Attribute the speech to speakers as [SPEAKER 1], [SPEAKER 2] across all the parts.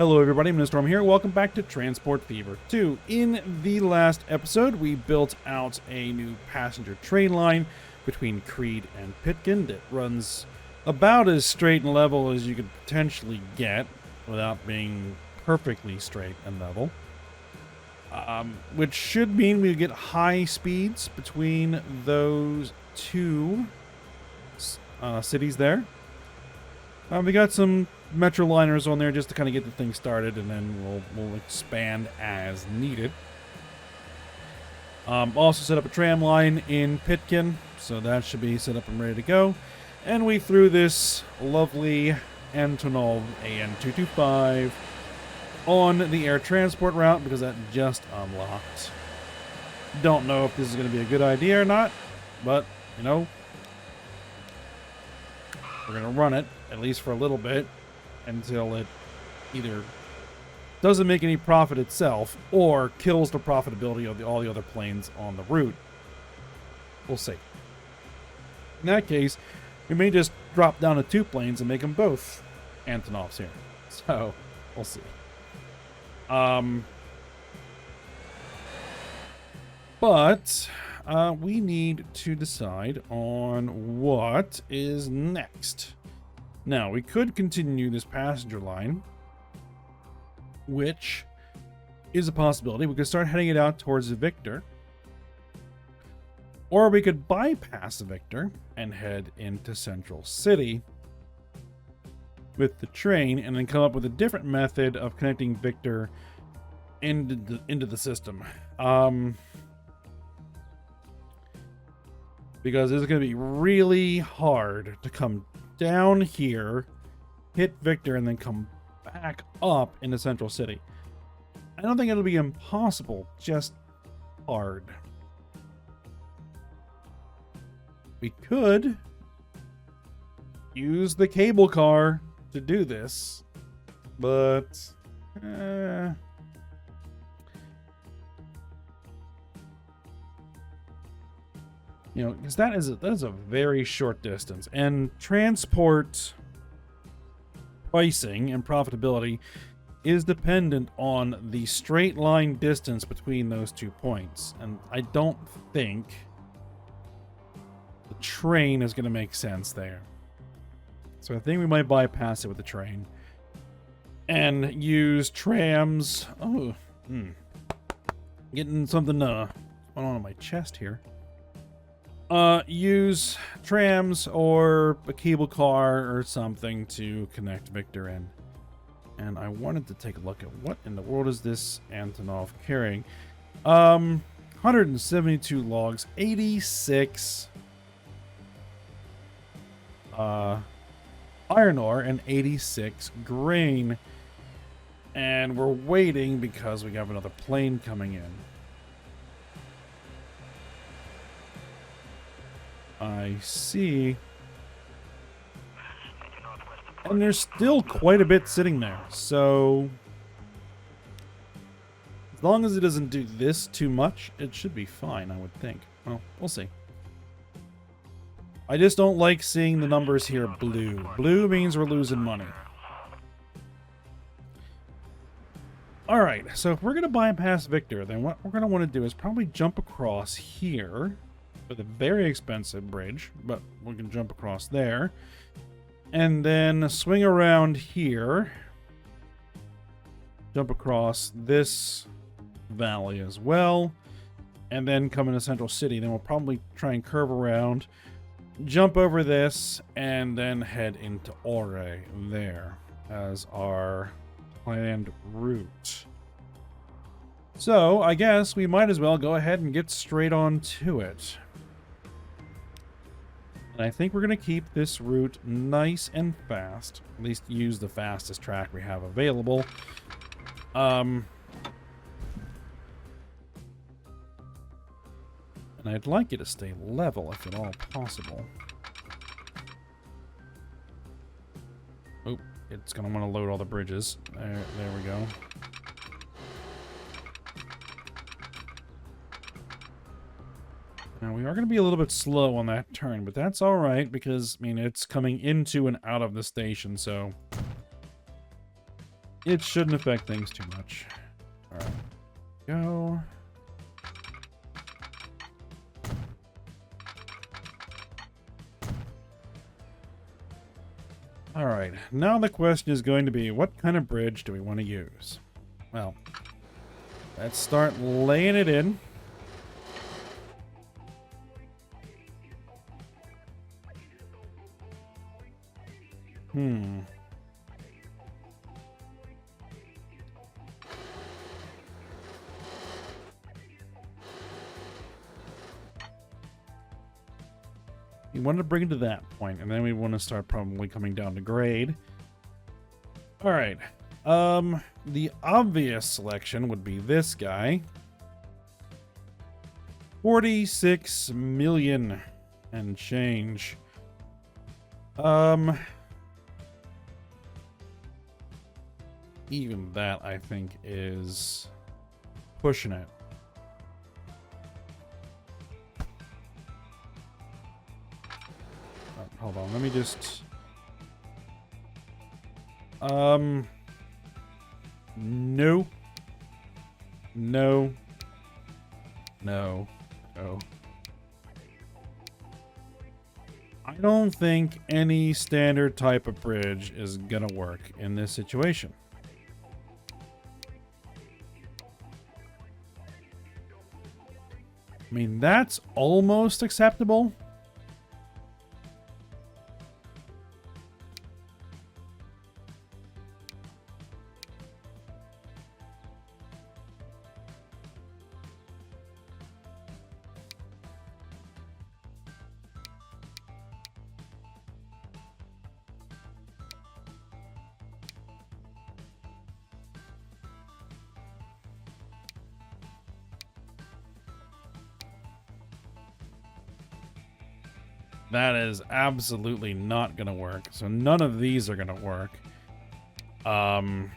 [SPEAKER 1] Hello everybody, Storm here. Welcome back to Transport Fever 2. In the last episode, we built out a new passenger train line between Creed and Pitkin that runs about as straight and level as you could potentially get without being perfectly straight and level. Which should mean we get high speeds between those two cities there. We got some metro liners on there just to kind of get the thing started, and then we'll expand as needed. Also set up a tram line in Pitkin, so that should be set up and ready to go. And we threw this lovely Antonov AN-225 on the air transport route because that just unlocked. Don't know if this is going to be a good idea or not, but, you know, we're going to run it, at least for a little bit, until it either doesn't make any profit itself or kills the profitability of all the other planes on the route. We'll see. In that case, we may just drop down to 2 planes and make them both Antonovs here. So, we'll see. But we need to decide on what is next. Now, we could continue this passenger line, which is a possibility. We could start heading it out towards Victor. Or we could bypass Victor and head into Central City with the train and then come up with a different method of connecting Victor into the system. Because it's going to be really hard to come down here, hit Victor, and then come back up into Central City. I don't think it'll be impossible, just hard. We could use the cable car to do this, but you know, because that is a very short distance, and transport pricing and profitability is dependent on the straight line distance between those 2 points, and I don't think the train is going to make sense there. So I think we might bypass it with the train and use trams. Oh, getting something going on in my chest here. Use trams or a cable car or something to connect Victor in. And I wanted to take a look at what in the world is this Antonov carrying. 172 logs, 86 iron ore, and 86 grain. And we're waiting because we have another plane coming in. I see. And there's still quite a bit sitting there. So, as long as it doesn't do this too much, it should be fine, I would think. Well, we'll see. I just don't like seeing the numbers here blue. Blue means we're losing money. Alright, so if we're going to bypass Victor, then what we're going to want to do is probably jump across here. With a very expensive bridge, but we can jump across there. And then swing around here. Jump across this valley as well. And then come into Central City. Then we'll probably try and curve around. Jump over this. And then head into Ore there as our planned route. So, I guess we might as well go ahead and get straight on to it. And I think we're going to keep this route nice and fast. At least use the fastest track we have available. And I'd like it to stay level if at all possible. Oh, it's going to want to load all the bridges. There we go. Now, we are going to be a little bit slow on that turn, but that's all right because, I mean, it's coming into and out of the station, so It shouldn't affect things too much. All right, go. All right, now the question is going to be, what kind of bridge do we want to use? Well, let's start laying it in. We wanted to bring it to that point, and then we want to start probably coming down to grade. All right. The obvious selection would be this guy. 46 million and change. Even that, I think, is pushing it. Hold on, let me just... No. No. No. No. I don't think any standard type of bridge is gonna work in this situation. I mean, that's almost acceptable. That is absolutely not going to work. So none of these are going to work. And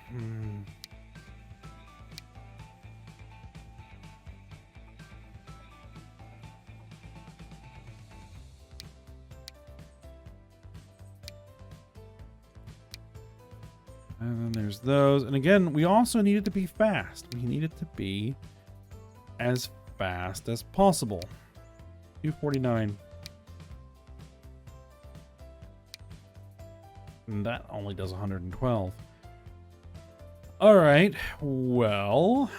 [SPEAKER 1] then there's those. And again, we also need it to be fast. We need it to be as fast as possible. 249. And that only does 112. All right, well...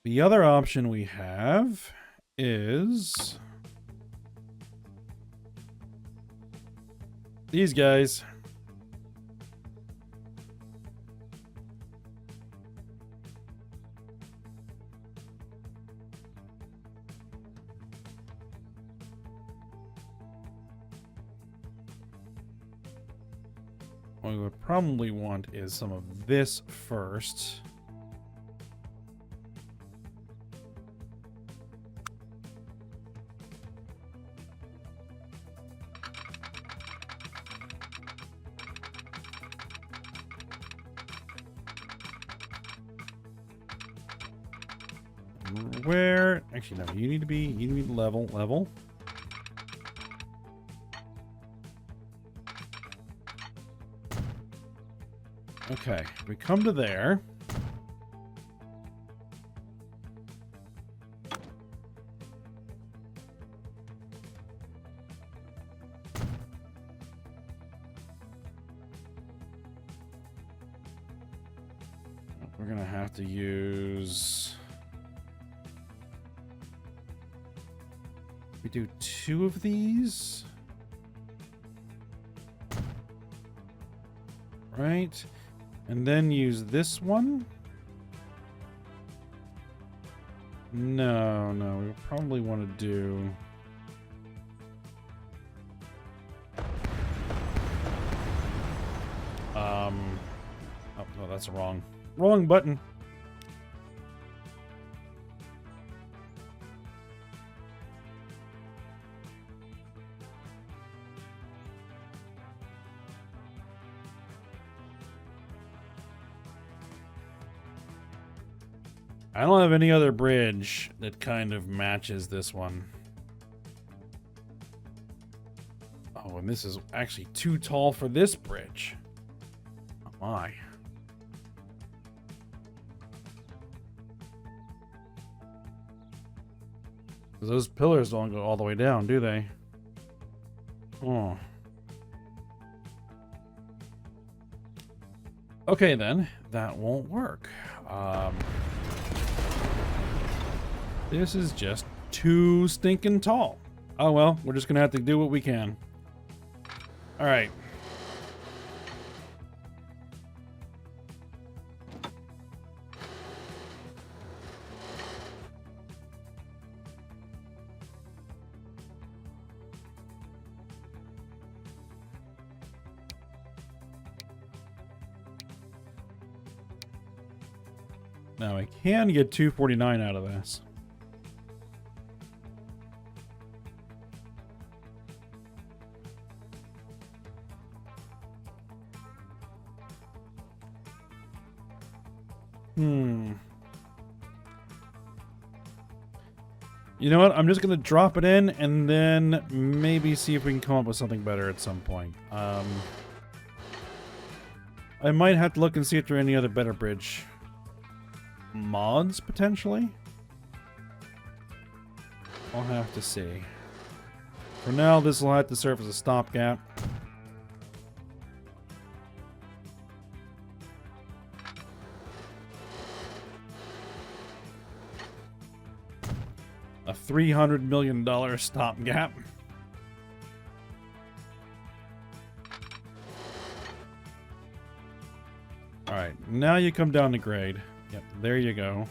[SPEAKER 1] the other option we have is... these guys. What we would probably want is some of this first. Where? Actually, no. You need to be level. Okay, we come to there. We're gonna have to use... we do 2 of these. Right? And then use this one? No, we probably want to do... oh, no, that's wrong button. I don't have any other bridge that kind of matches this one. Oh, man, this is actually too tall for this bridge. Oh my. Those pillars don't go all the way down, do they? Oh. Okay, then. That won't work. This is just too stinking tall. Oh well, we're just gonna have to do what we can. Alright. Now I can get 249 out of this. You know what? I'm just gonna drop it in and then maybe see if we can come up with something better at some point. I might have to look and see if there are any other better bridge mods, potentially. I'll have to see. For now, this will have to serve as a stopgap. A $300 million stopgap. Alright, now you come down to grade. Yep, there you go.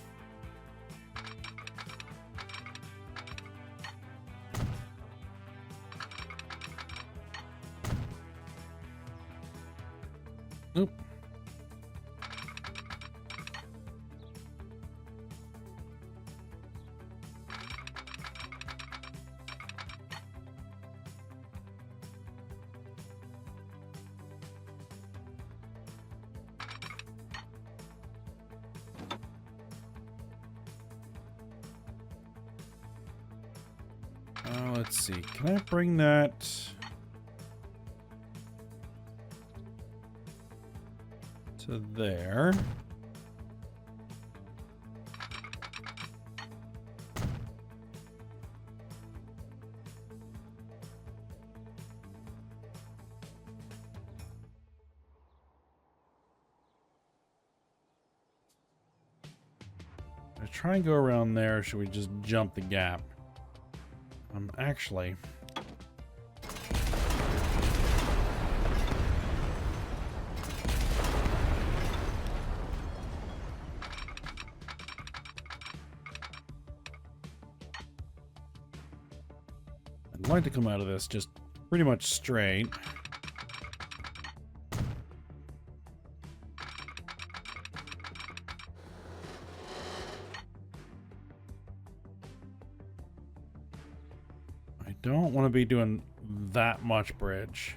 [SPEAKER 1] Oop. Let's see. Can I bring that to there? I try and go around there, or should we just jump the gap? Actually, I'd like to come out of this just pretty much straight. Don't want to be doing that much bridge.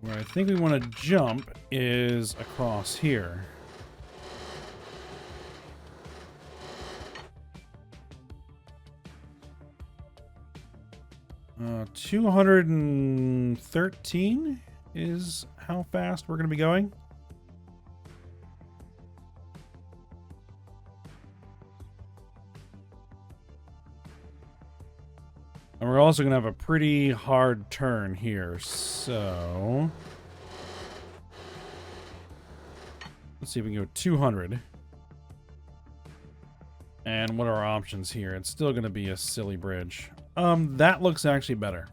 [SPEAKER 1] Where I think we want to jump is across here. 213 is how fast we're going to be going. And we're also going to have a pretty hard turn here, so let's see if we can go 200. And what are our options here? It's still going to be a silly bridge. That looks actually better.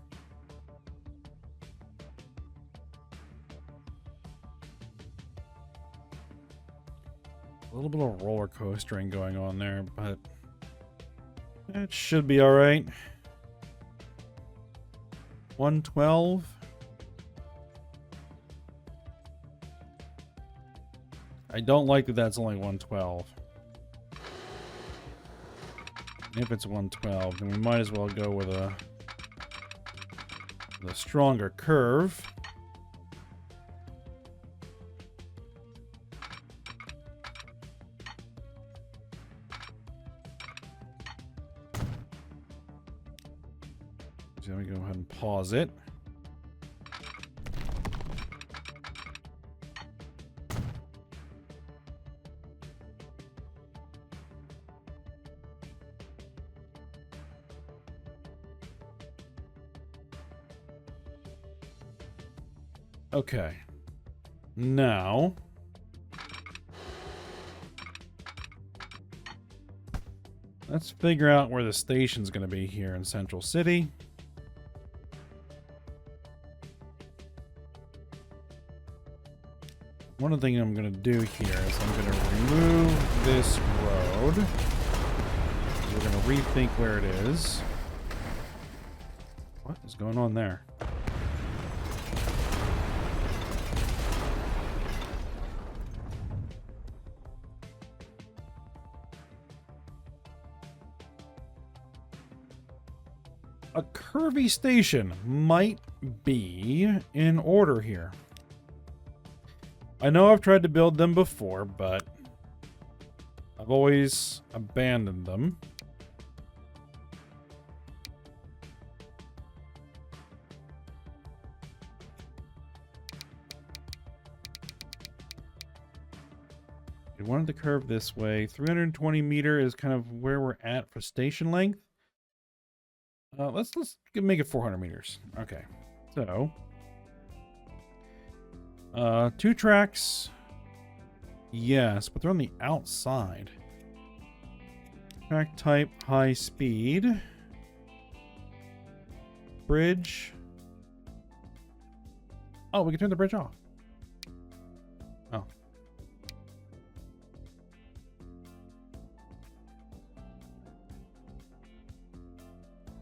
[SPEAKER 1] A little bit of roller coastering going on there, but it should be all right. 112. I don't like that that's only 112. If it's 112, then we might as well go with a the stronger curve. So let me go ahead and pause it. Okay. Now, let's figure out where the station's going to be here in Central City. One of the things I'm going to do here is I'm going to remove this road. We're going to rethink where it is. What is going on there? A curvy station might be in order here. I know I've tried to build them before, but I've always abandoned them. We wanted to curve this way. 320 meter is kind of where we're at for station length. Let's make it 400 meters. Okay, so 2 tracks, yes, but they're on the outside. Track type, high speed, bridge. Oh, we can turn the bridge off. Oh.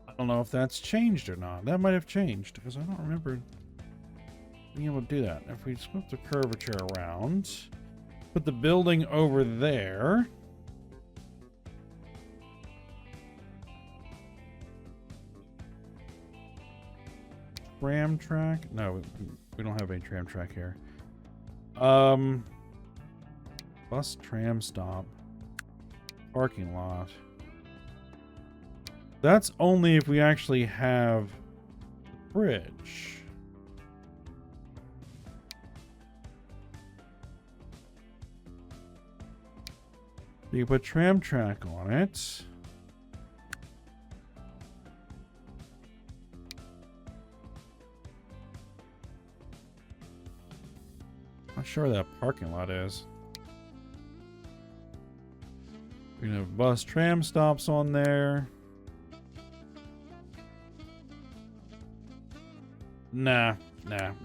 [SPEAKER 1] I don't know if that's changed or not. That might have changed because I don't remember being able to do that. If we flip the curvature around, put the building over there. Tram track? No, we don't have any tram track here. Bus tram stop. Parking lot. That's only if we actually have the bridge. You put tram track on it. Not sure where that parking lot is. We're gonna have bus tram stops on there. Nah.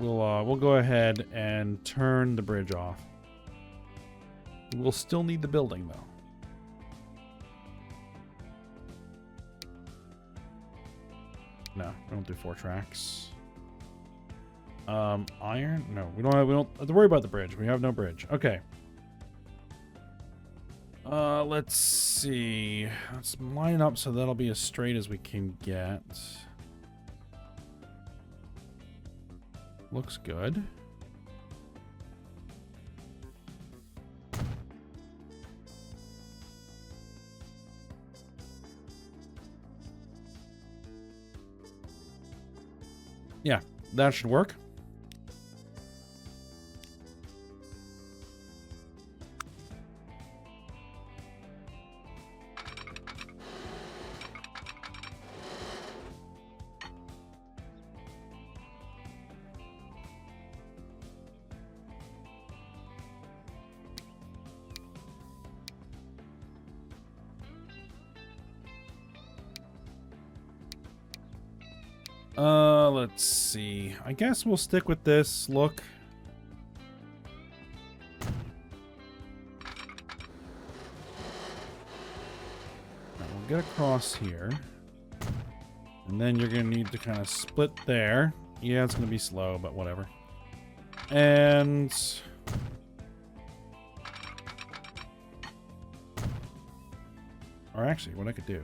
[SPEAKER 1] We'll go ahead and turn the bridge off. We'll still need the building though. No, we don't do 4 tracks. Iron? No, we don't have to worry about the bridge. We have no bridge. Okay. Let's see. Let's line up so that'll be as straight as we can get. Looks good. Yeah, that should work. Let's see. I guess we'll stick with this look. Now we'll get across here. And then you're going to need to kind of split there. Yeah, it's going to be slow, but whatever. And... or actually, what I could do...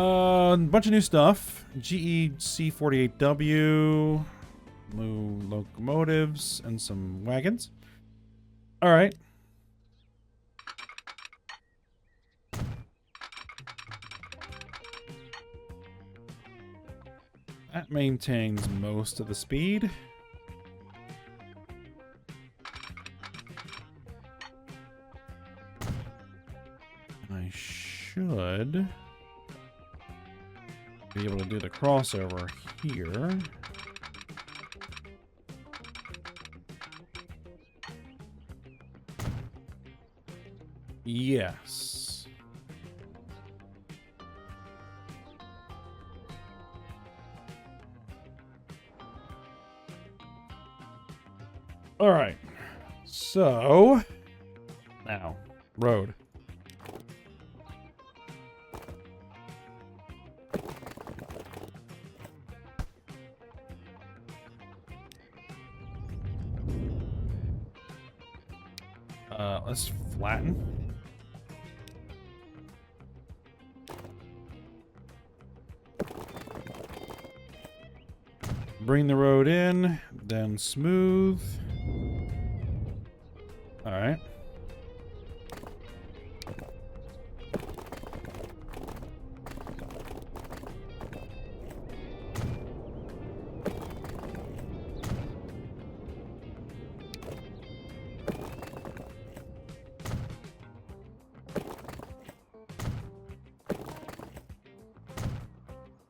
[SPEAKER 1] A bunch of new stuff. GE C48W, new locomotives, and some wagons. All right. That maintains most of the speed. I should be able to do the crossover here. Yes. All right. So now, road. Let's flatten. Bring the road in, then smooth. All right.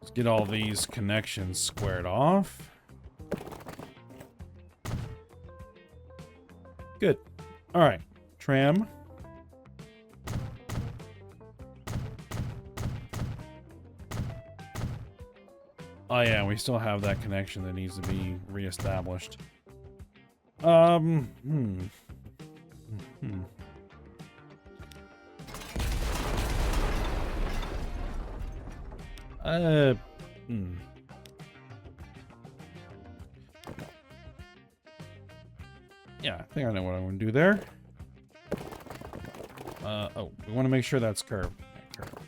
[SPEAKER 1] Let's get all these connections squared off. Good. All right. Tram. Oh yeah, we still have that connection that needs to be reestablished. Yeah, I think I know what I want to do there. Oh, we want to make sure that's curved. Okay, curved.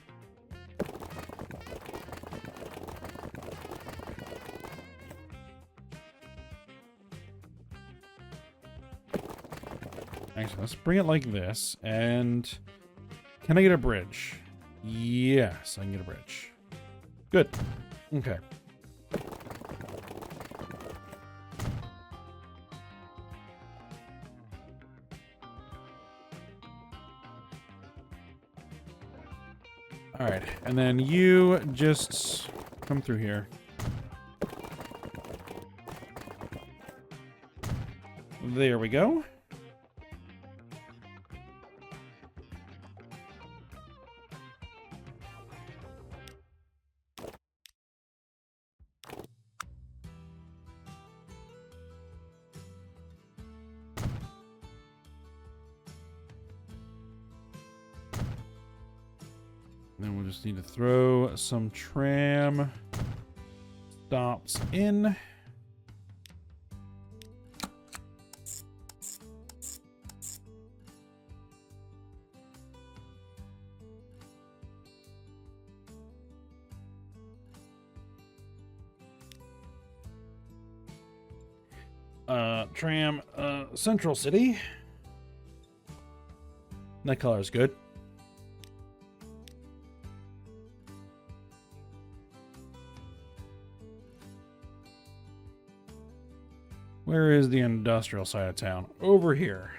[SPEAKER 1] Actually, let's bring it like this. And can I get a bridge? Yes, I can get a bridge. Good. Okay. All right, and then you just come through here. There we go. Then we'll just need to throw some tram stops in. Tram, Central City. That color is good. Where is the industrial side of town? Over here.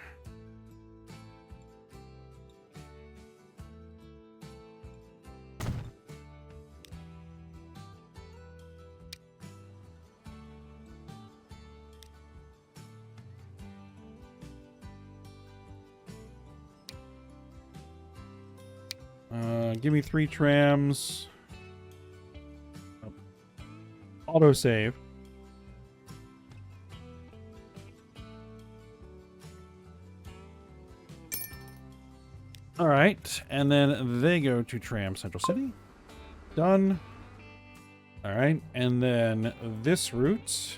[SPEAKER 1] Give me 3 trams. Oh. Autosave. All right, and then they go to Tram Central City. Done. All right, and then this route.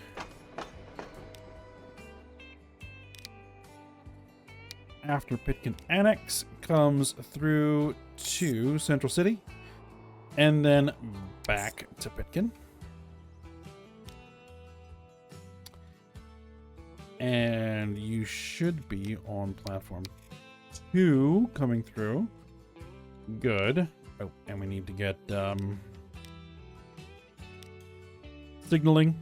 [SPEAKER 1] After Pitkin Annex comes through to Central City. And then back to Pitkin. And you should be on platform 2 coming through. Good. Oh, and we need to get signaling.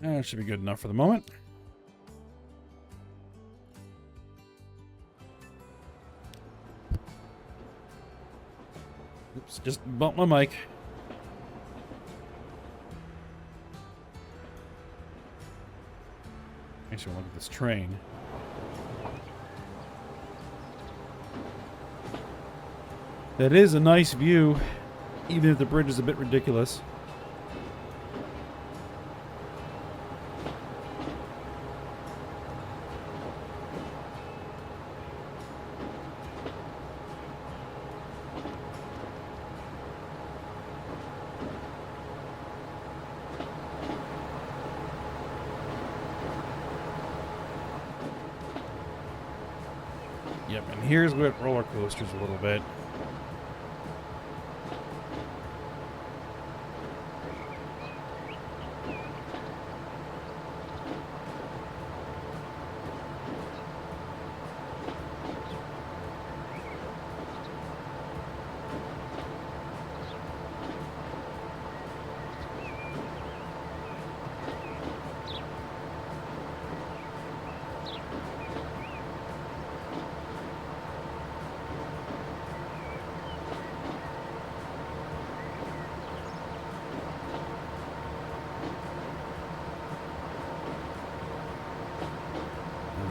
[SPEAKER 1] That should be good enough for the moment. Oops, just bumped my mic. Actually, look at this train. That is a nice view, even if the bridge is a bit ridiculous. Yep, and here's what roller coasters a little bit.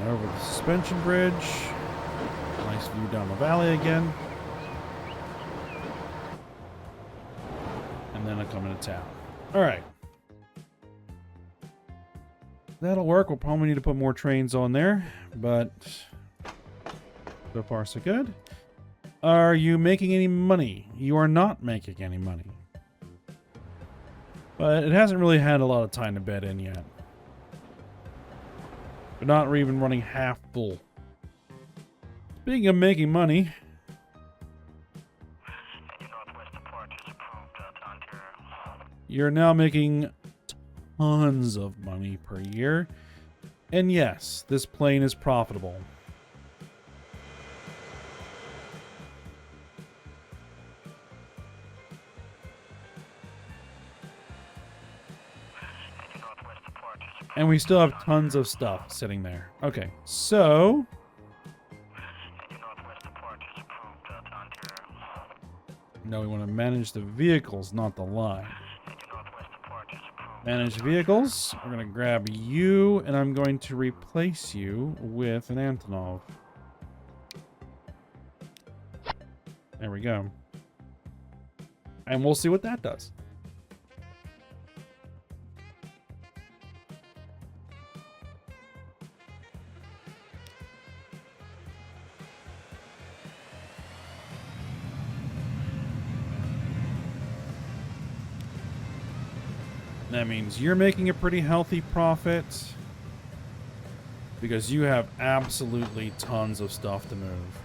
[SPEAKER 1] Over the suspension bridge. Nice view down the valley again. And then I come into town. Alright. That'll work. We'll probably need to put more trains on there. But so far so good. Are you making any money? You are not making any money. But it hasn't really had a lot of time to bed in yet. But not even running half full. Speaking of making money, you're now making tons of money per year. And yes, this plane is profitable. And we still have tons of stuff sitting there. Okay, so no, we want to manage the vehicles, not the line. Manage vehicles. We're going to grab you, and I'm going to replace you with an Antonov. There we go. And we'll see what that does. That means you're making a pretty healthy profit because you have absolutely tons of stuff to move.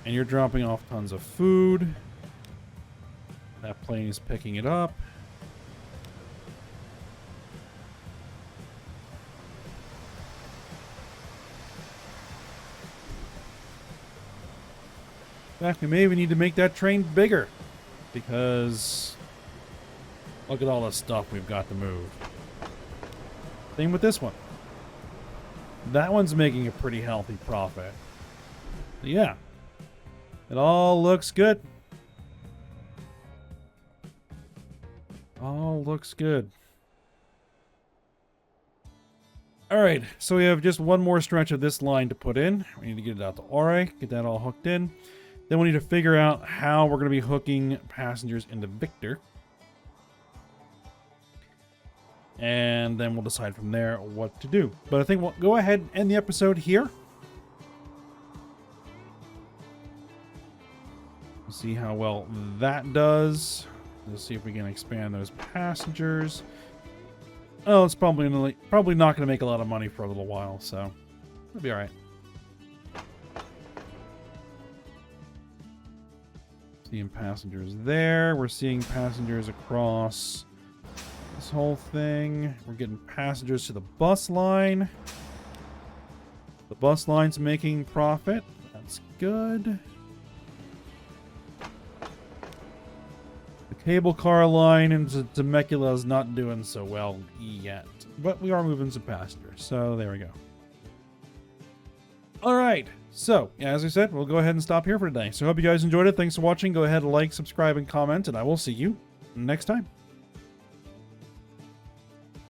[SPEAKER 1] And you're dropping off tons of food. That plane is picking it up. In fact, we may even need to make that train bigger because look at all the stuff we've got to move. Same with this one. That one's making a pretty healthy profit. But yeah, it all looks good. All looks good. All right, so we have just one more stretch of this line to put in. We need to get it out to Ore, get that all hooked in. Then we need to figure out how we're going to be hooking passengers into Victor. and then we'll decide from there what to do. But I think we'll go ahead and end the episode here. See how well that does. Let's see if we can expand those passengers. Oh, it's probably not going to make a lot of money for a little while, so it'll be all right. Seeing passengers there. We're seeing passengers across this whole thing. We're getting passengers to the bus line. The bus line's making profit. That's good. The cable car line into Temecula is not doing so well yet. But we are moving some passengers, so there we go. All right. So, as I said, we'll go ahead and stop here for today. So I hope you guys enjoyed it. Thanks for watching. Go ahead and like, subscribe, and comment, and I will see you next time.